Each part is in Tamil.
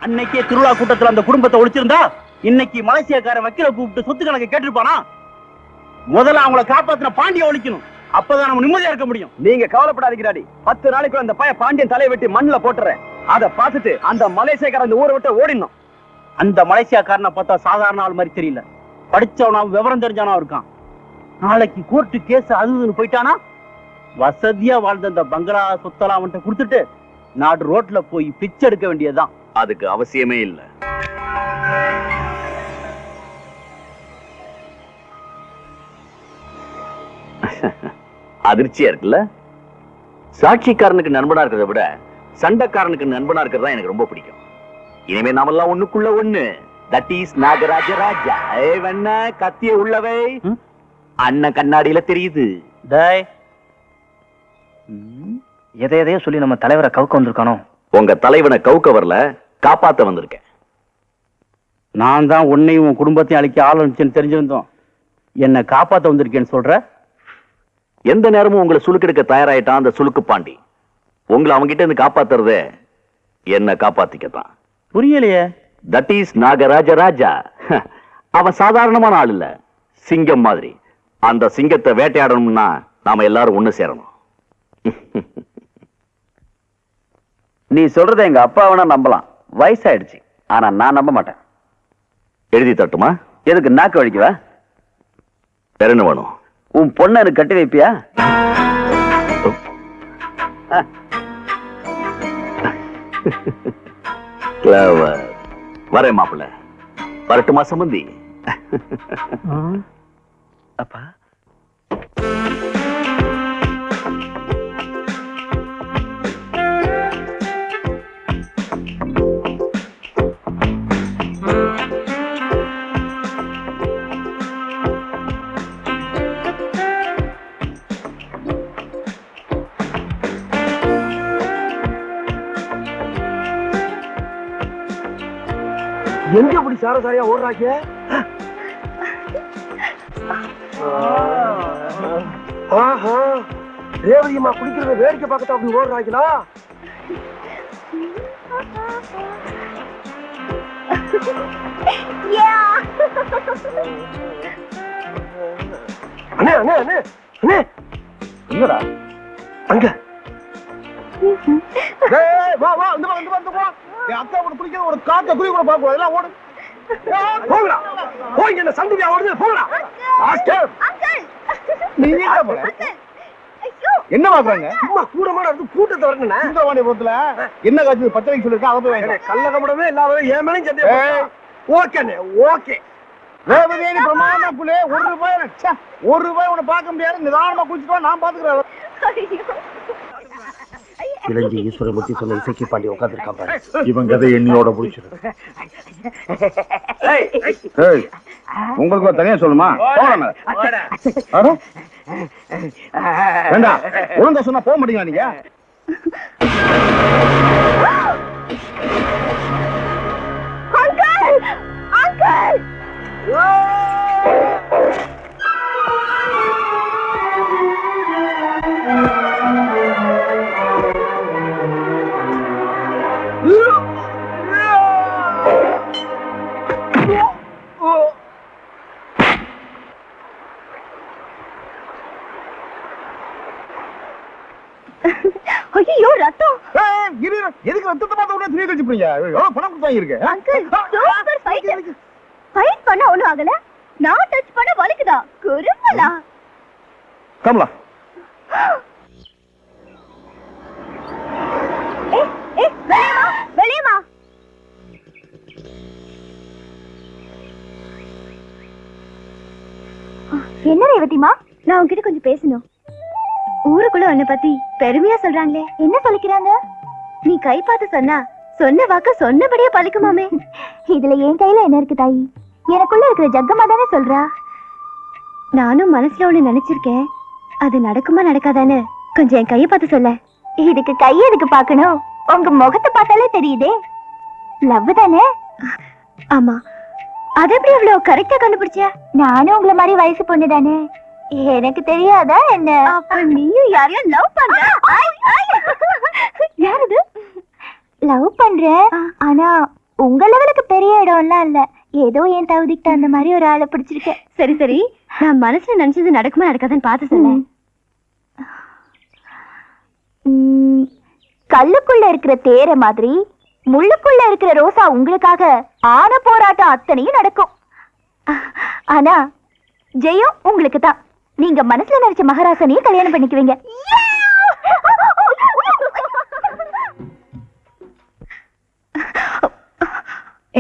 அன்னைக்கே திருவிழா கூட்டத்துல அந்த குடும்பத்தை ஒழிச்சிருந்தா இன்னைக்கு மலேசியாக்கார வக்கீல கூப்பிட்டு சொத்து கணக்கு கேட்டிருப்பானா? முதல்ல அவங்கள காப்பாத்தின பாண்டிய ஒழிக்கணும். அப்பதான் நம்ம நிம்மதியா இருக்க முடியும். நீங்க கவலைப்படாதீங்கடாடி. 10 நாளைக்குள்ள அந்த பையன் பாண்டியன் தலையை வெட்டி மண்ணுல போட்டுறேன். அதை பார்த்துட்டு அந்த மலேசியாக்காரன் அந்த ஊரை விட்டு ஓடிடணும். அந்த மலேசியாக்காரனை பார்த்தா சாதாரண ஆள் மாதிரி தெரியல. படிச்சவனா, விவரம் தெரிஞ்சவனா இருக்கான். நாளைக்கு கோர்ட்டு கேஸ் அதுன்னு போயிட்டானா வசதியா வாழ்ந்த அந்த பங்களா சொத்தெல்லாம் அவன்கிட்ட கொடுத்துட்டு நாடு ரோட்ல போய் பிச்சை எடுக்க வேண்டியதுதான். அதுக்கு அவசியமே இல்ல. அதிர்ச்சியா இருக்குல்ல? சாட்சிக்காரனுக்கு நண்பனா இருக்கிறத விட சண்டைக்காரனுக்கு நண்பனா இருக்கிறது தான் எனக்கு ரொம்ப பிடிக்கும். இனிமே நாமெல்லாம் ஒண்ணுக்குள்ள ஒண்ணு. தட் இஸ் நாகராஜ ராஜா. வெண்ண கத்திய உள்ளவை அண்ணன் கண்ணாடியில தெரியுது. எதையோ சொல்லி நம்ம தலைவரை கவுக்க வந்திருக்கானோ? உங்க தலைவனை கவுக்க வரல, காப்பாத்த வந்திருக்கேன். நான் தான் உன்னையும் உன் குடும்பத்தையும் அழிக்க ஆரம்பிச்சேன்னு தெரிஞ்சிருந்தோம். என்னை காப்பாத்த வந்திருக்கேன்னு சொல்ற? எந்த நேரமும் உங்களை சுலுக்கெடுக்க தயாராயிட்டான் அந்த சுலுக்கு பாண்டி. உங்களை அவங்கிட்ட இருந்து காப்பாத்துறதே என்ன காப்பாத்திக்கத்தான். புரியலையே. தட் இஸ் நாகராஜ ராஜா. அவன் சாதாரணமான ஆள் இல்ல, சிங்கம் மாதிரி. அந்த சிங்கத்தை வேட்டையாடணும்னா நாம எல்லாரும் ஒண்ணு சேரணும். நீ சொல்றத எங்க அப்பா வேணா நம்பலாம், வயசாயிடுச்சு. ஆனா நான் நம்ப மாட்டேன். எழுதி தட்டுமா? எதுக்கு நாக்கு வலிக்குவா? வேற என்ன வேணும்? உன் பொண்ணு எனக்கு கட்டி வைப்பியா? வரேன் மாப்பிள்ள. வரட்டுமா சம்பந்தி? அப்பா எங்க அப்படி சாரசாரியா ஓடுறாங்க? ஆஹா, ரேவதியம்மா குடிக்கிறத வேடிக்கை பார்க்கத்தான் அப்படி ஓடுறாங்களா? அண்ணே அண்ணே அண்ணே அண்ணே, என்னடா அங்க வா வா, இந்த பக்கம் இந்த பக்கம் வா. என் அக்கா கூட குடிக்கிற ஒரு காக்க குடி கூட பார்க்க கூடாது. எல்லாம் ஓடு. போங்கடா, போய் என்ன சந்துவியா ஓடுது, போங்கடா. ஆஸ்கர் நீ நீங்க போற. என்ன பாக்குறாங்க? சும்மா கூடமாட இருந்து கூட்டத்தை வரணும்னா இந்த வாணிபுரத்துல என்ன காட்சி பச்சைக்கு சொல்லிருக்கா? அதை போய் வாங்க. கள்ளகமடமே இல்லாத என் மேலும் சந்தே. ஓகேண்ணே, ஓகே. ரேவதியனி பிரமாதமா புள்ளே. ₹1 உன்னை பார்க்க முடியாது. நிதானமா குடிச்சிட்டு வா, நான் பாத்துக்கிறேன். இளஞ்சி ஈஸ்வரமூர்த்தி சொன்ன இசைக்கு பாண்டி உட்காந்துருக்கான் பாரு. இவன் கதை எண்ணியோட முடிச்சிரு. உங்களுக்கு தனியா சொல்லுமா? வேண்டாம், ஒழுங்கா சொன்னா போக முடியுமா நீங்க? ஐயோ ரத்தம்! எதுக்கு ரத்தத்தை பார்த்த உடனே துணி கழிச்சு போறீங்க? எவ்வளவு பணம் கொடுத்தாங்க இருக்கு? Uncle super fight. ஃபைட் பண்ண ஒண்ணும் ஆகல. நான் டச் பண்ண வலிக்குதா? குறும்பலா? கமலா வெளியமா என்ன ரேவதிமா, நான் உன்கிட்ட கொஞ்சம் பேசணும். ஊருக்குள்ள உன்னை பத்தி பெருமையா சொல்றாங்களே, என்ன சொல்லிக்கிறாங்க? நீ கை பார்த்து சொன்னா சொன்ன வாக்க சொன்னபடியே பலிக்குமாமே. இதுல என் கையில என்ன இருக்கு தாயி? எனக்குள்ள இருக்கிற ஜக்கமா தானே சொல்றா. நானும் மனசுல ஒண்ணு நினைச்சிருக்கேன். அது நடக்குமா நடக்காதான்னு கொஞ்சம் என் கையை பார்த்து சொல்ல. இதுக்கு கையை எதுக்கு பார்க்கணும்? உங்க முகத்தை பார்த்தாலே தெரியுதே. லவ் தானே? ஆமா. அது எப்படி அவ்வளவு கரெக்டா கண்டுபிடிச்ச? நானும் உங்களை மாதிரி வயசு பொண்ணு தானே, எனக்கு தெரியாதா என்ன? அப்ப நீயும் யாரையும் லவ் பண்ற? யாரது? லவ் பண்ற, ஆனா உங்க லெவலுக்கு பெரிய இடம்லாம் இல்ல, ஏதோ என் தகுதிக்கு அந்த மாதிரி ஒரு ஆளை பிடிச்சிருக்கேன். சரி சரி, நான் மனசுல நினைச்சது நடக்குமா நடக்காதுன்னு பார்த்து சொல்ல. கல்லுக்குள்ள இருக்கிற தேரை மாதிரி முள்ளுக்குள்ள இருக்கிற ரோசா உங்களுக்காக ஆன போராட்டம் அத்தனையும் நடக்கும். ஆனா ஜெயம் உங்களுக்கு தான். நீங்க மனசுல நினைச்ச மகாராசனையே கல்யாணம் பண்ணிக்குவீங்க.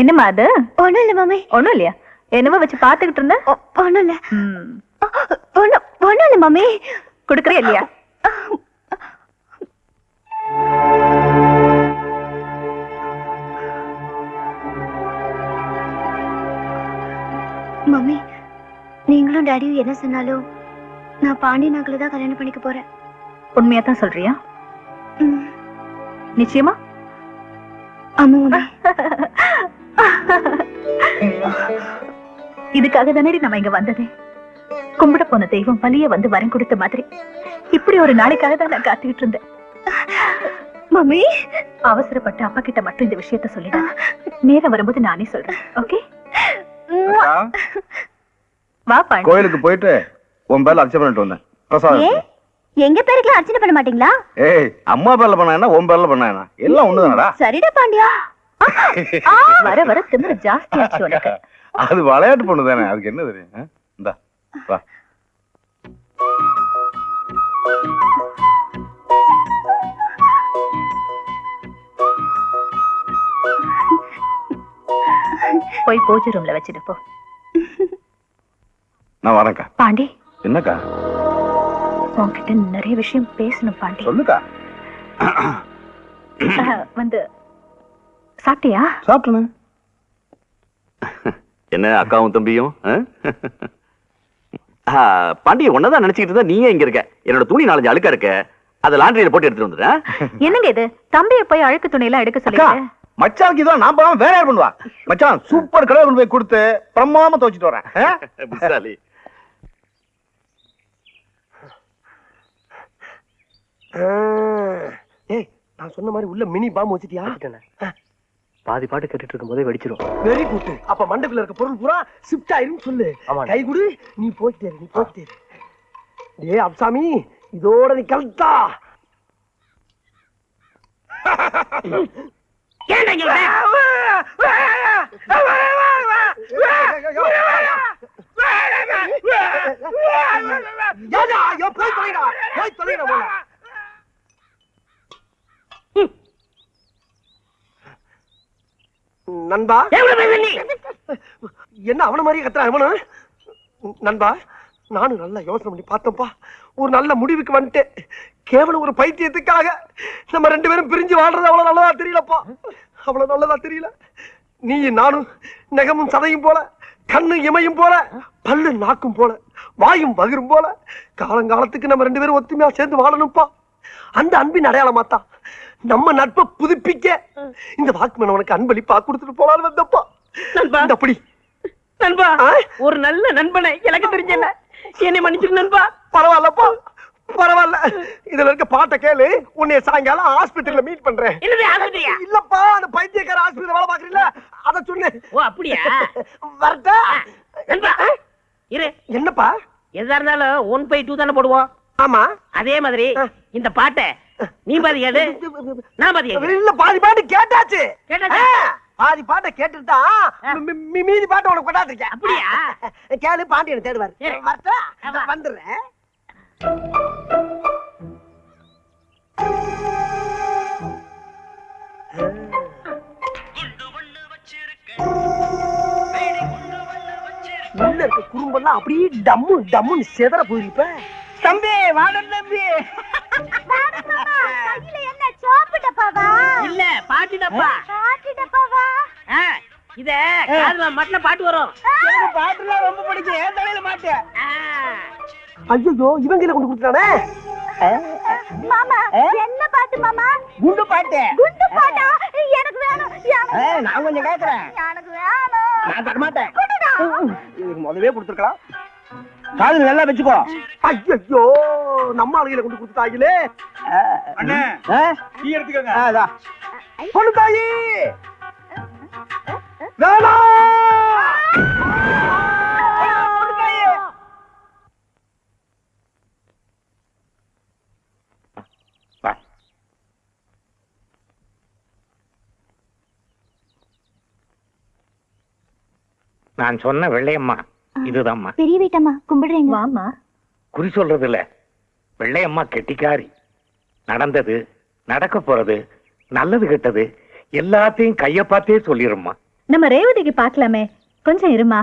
என்னம்மா அது? ஒண்ணும் இல்ல மாமி. ஒண்ணும் இல்லையா? என்னவோ வச்சு பாத்துக்கிட்டு இருந்த? ஒண்ணும் இல்ல. ஒண்ணும் இல்ல மாமி. குடுக்கறே இல்லையா? மம்மி, நீங்களும் டாடியும் என்ன சொன்னாலும் நான் பாண்டி நகல தான் கல்யாணம் பண்ணிக்க போறேன். உண்மையா தான் சொல்றியா? நிச்சயமா? ஆமா மம்மி. இதுக்காக தானே நம்ம இங்க வந்ததே. கும்பிட போன தெய்வம் வலிய வந்து வரம் கொடுத்த மாதிரி இப்படி ஒரு நாளைக்காக தான் நான் காத்துக்கிட்டு இருந்தேன். மம்மி, அவசரப்பட்டு அப்பா கிட்ட மட்டும் இந்த விஷயத்த சொல்லிடு. நேரம் வரும்போது நானே சொல்றேன். ஓகே? வா பாண்டி. கோயிலுக்கு போயிட்டு உன் பேர்ல அர்ச்சனை பண்ணிட்டு வந்தேன். பிரசாதம். எங்க பேருக்குலாம் அர்ச்சனை பண்ண மாட்டீங்களா? ஏய், அம்மா பேர்ல பண்ணா உன் பேர்ல பண்ணா எல்லாம் ஒண்ணுதானடா. சரிடா பாண்டியா. வர வர திமிரு ஜாஸ்தியாச்சு உனக்கு. அது விளையாட்டு பொண்ணு தானே, அதுக்கு என்ன தெரியும்? இந்தா வா. போய் பூஜை ரூம்ல வச்சுட்டு போ. நான் வரேன்க்கா. பாண்டி, என்னக்கா? உன்கிட்ட நிறைய விஷயம் பேசணும் பாண்டி. சொல்லுக்கா. வந்து சாப்பிட்டியா? சாப்பிட்டேன். என்ன அக்காவும் தம்பியும்? பாண்டிய ஒன்னதான் நினைச்சுக்கிட்டு இருந்தா நீயே இங்க இருக்க. என்னோட துணி 4 அழுக்கா இருக்க, அதை லாண்டரியில போட்டு எடுத்துட்டு வந்துடுறேன். என்னங்க இது? தம்பியை போய் அழுக்கு துணி எல்லாம் எடுக்க சொல்லிட்டு மச்சானுக்கு இதுவா நான் போகாம வேற யார் பண்ணுவா? மச்சான் சூப்பர் கலர் கொண்டு போய் கொடுத்து பிரமாதமா துவைச்சிட்டு வரேன். புத்தாலி. ஏய், நான் சொன்ன மாதிரி உள்ள மினி பாம்பு வச்சிட்டியா? பாதி பாட்டு கேட்டுட்டு இருக்கும் போதே வெடிச்சிரும். Very good. அப்ப மண்டக்குள்ள இருக்க பொருள் பூரா ஷிஃப்ட் ஆயிருன்னு சொல்லு. கை குடு, நீ போயிட்டே இரு, நீ போயிட்டே இரு. டேய் அப்சாமி, இதோட நீ கல்தா. நண்பா, என்ன அவன மாதிரி கத்துறான் அவனு? நண்பா, நானும் நல்லா யோசனை பண்ணி பார்த்தப்பா, ஒரு நல்ல முடிவுக்கு வந்துட்டேன். கேவலம் ஒரு பைத்தியத்துக்காக நம்ம 2 பேரும் பிரிஞ்சு வாழ்றது அவ்வளவு நல்லதா தெரியலப்பா. அவ்வளவு நல்லதா தெரியல. நீ நானும் நெகமும் சதையும் போல, கண்ணு இமையும் போல, பல்லு நாக்கும் போல, வாயும் பகிரும் போல காலங்காலத்துக்கு நம்ம 2 பேரும் ஒத்துமையா சேர்ந்து வாழணும்ப்பா. அந்த அன்பின் அடையாளமாத்தான் நம்ம நட்பை புதுப்பிக்க இந்த வாக்குமன் உனக்கு அன்பளிப்பா கொடுத்துட்டு போலான்னு வந்தப்பா. அப்படி நண்பா, ஒரு நல்ல நண்பனை எனக்கு தெரிஞ்சல, என்னை மன்னிச்சிரு நண்பா. பரவாயில்லப்பா, பரவாயில்ல. இதுல இருக்க பாட்டை கேளு. உன்னை சாயங்காலம் ஆஸ்பத்திரியில மீட் பண்றேன். இல்லப்பா, அந்த பைத்தியக்கார ஆஸ்பத்திரியில வேலை பாக்குறீங்களா, அத சொன்னேன். ஓ அப்படியா? வரட்டா நண்பா இரு. என்னப்பா? எதா இருந்தாலும் 1/2 தானே போடுவோம். ஆமா, அதே மாதிரி இந்த பாட்டை நீ பாதி கேடு, நான் பாதி கேடு. இல்ல, பாதி பாட்டு கேட்டாச்சு. கேட்டாச்சா? பாதி பாட்டை கேட்டுட்டு தான் மீதி பாட்டை உனக்கு கொண்டாந்துருக்கேன். அப்படியா? கேளு, பாண்டியனை தேடுவாரு. சரி. வரட்டா, வா. வந்துடுறேன். உள்ள இருக்க குறும்பெல்லாம் அப்படியே டம்மு டம்முன்னு செதற போயிருப்ப. தம்பி வாடன் தம்பி. என்ன சோப்பு டப்பாவா? இல்ல பாட்டு டப்பா. பாட்டு டப்பாவா? இத காதுல மட்ல பாட்டு வரும். எனக்கு பாட்டுலாம் ரொம்ப பிடிக்கும். ஏன் தலையில மாட்டேன். ஐயோ, இவன் கையில கொண்டு கொடுத்தானே. மாமா, என்ன பாட்டு மாமா? குண்டு பாட்டு. குண்டு பாட்டா? எனக்கு வேணும். நான் கொஞ்சம் கேக்குறேன். எனக்கு வேணும். நான் தர மாட்டேன். குடுடா. இதுக்கு முதவே கொடுத்துருக்கலாம். காதுல நல்லா வச்சுக்கோ. ஐயோ, நம்ம ஆளுகளை கொண்டு கொடுத்தாங்களே. அண்ணே, டீ எடுத்துக்கங்க. அதான். பொண்ணு தாயி, நான் சொன்ன வெள்ளையம்மா இதுதான்மா. பெரிய வீட்டம்மா கும்பிடுறீங்க. வாமா. குறி சொல்றது இல்ல, வெள்ளையம்மா கெட்டிக்காரி. நடந்தது, நடக்க போறது, நல்லது கெட்டது எல்லாத்தையும் கைய பார்த்தே சொல்லிரும்மா. நம்ம ரேவதிக்கு பார்க்கலாமே, கொஞ்சம் இருமா.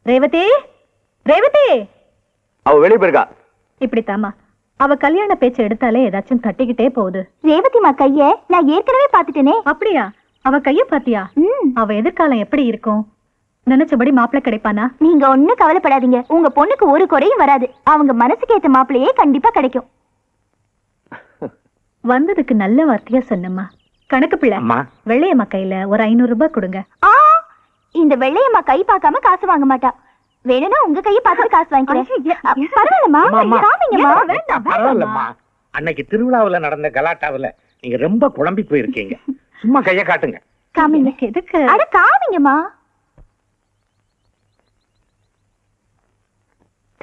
ரேவதி, ரேவதி, அவ வெளியே போயிருக்கா. இப்படித்தாமா அவ கல்யாண பேச்சு எடுத்தாலே ஏதாச்சும் தட்டிக்கிட்டே போகுது. ரேவதிமா கைய நான் ஏற்கனவே பாத்துட்டேனே. அப்படியா? அவ கைய பாத்தியா? அவ எதிர்காலம் எப்படி இருக்கும்? நினைச்சபடி மாப்பிள்ளை கிடைப்பானா? நீங்க ஒண்ணும் கவலைப்படாதீங்க, உங்க பொண்ணுக்கு ஒரு குறையும் வராது. அவங்க மனசுக்கு ஏத்த மாப்பிள்ளையே கண்டிப்பா கிடைக்கும். வந்ததுக்கு நல்ல வார்த்தையா சொன்னம்மா. கணக்கு பிள்ளை, வெள்ளையம்மா கையில ஒரு 500 ரூபாய் கொடுங்க. இந்த வெள்ளையம்மா கை பார்க்காம காசு வாங்க மாட்டா. வேணும்னா உங்க கையை பார்த்துட்டு காசு வாங்கிக்கிறேன். பரவாயில்லம்மா, அன்னைக்கு திருவிழாவுல நடந்த கலாட்டாவுல நீங்க ரொம்ப குழம்பி போயிருக்கீங்க. சும்மா கைய காட்டுங்க. காமிங்க. எதுக்கு? அட காமிங்கம்மா.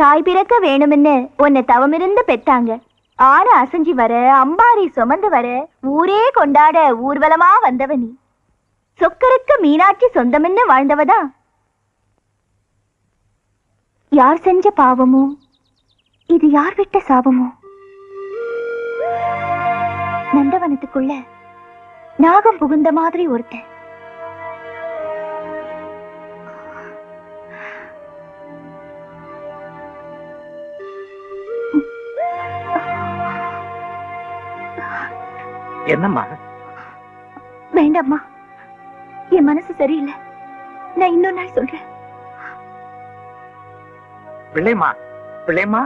தாய் பிறக்க வேணும்னு உன்னை தவமிருந்து பெத்தாங்க. ஆன அசஞ்சி வர, அம்பாரி சுமந்து வர, ஊரே கொண்டாட ஊர்வலமா வந்தவ நீ. சொக்கருக்கு மீனாட்சி சொந்தம்னு வாழ்ந்தவதான். யார் செஞ்ச பாவமோ, இது யார் விட்ட சாபமோ? நந்தவனத்துக்குள்ள நாகம் புகுந்த மாதிரி ஒருத்தன். என்னம்மா? வேண்டாம்மா, என் மனசு சரியில்லை. நான் இன்னொரு நாள் சொல்றேன். பிள்ளைமா, பிள்ளைமா,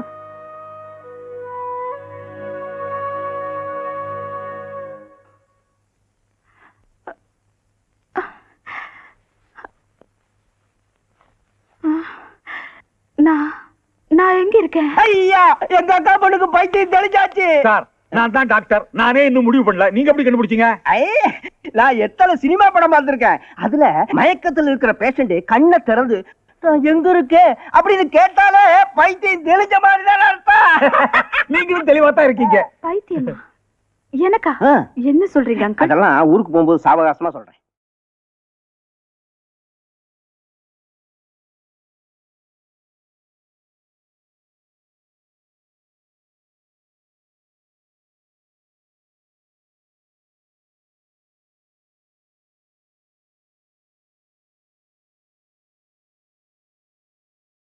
நான் எங்க இருக்கேன்? ஐயா, எங்க அக்கா பொண்ணுக்கு பைத்தியம் தெளிச்சாச்சு. சார், நான் தான் டாக்டர். நானே இன்னும் முடிவு பண்ணல. நீங்க எப்படி கண்டுபிடிச்சீங்க? நான் எத்தனை சினிமா படம் பார்த்திருக்கேன். அதுல மயக்கத்துல இருக்கிற பேஷண்ட் கண்ணை திறந்து எங்க இருக்கு அப்படின்னு கேட்டாலே பைத்தியம் தெளிஞ்ச மாதிரி தான் அர்த்தம். நீங்களும் தெளிவா தான் இருக்கீங்க. பைத்தியமா? எனக்கா? என்ன சொல்றீங்க அங்கிள்? அதெல்லாம் ஊருக்கு போகும்போது சாவகாசமா சொல்றேன்.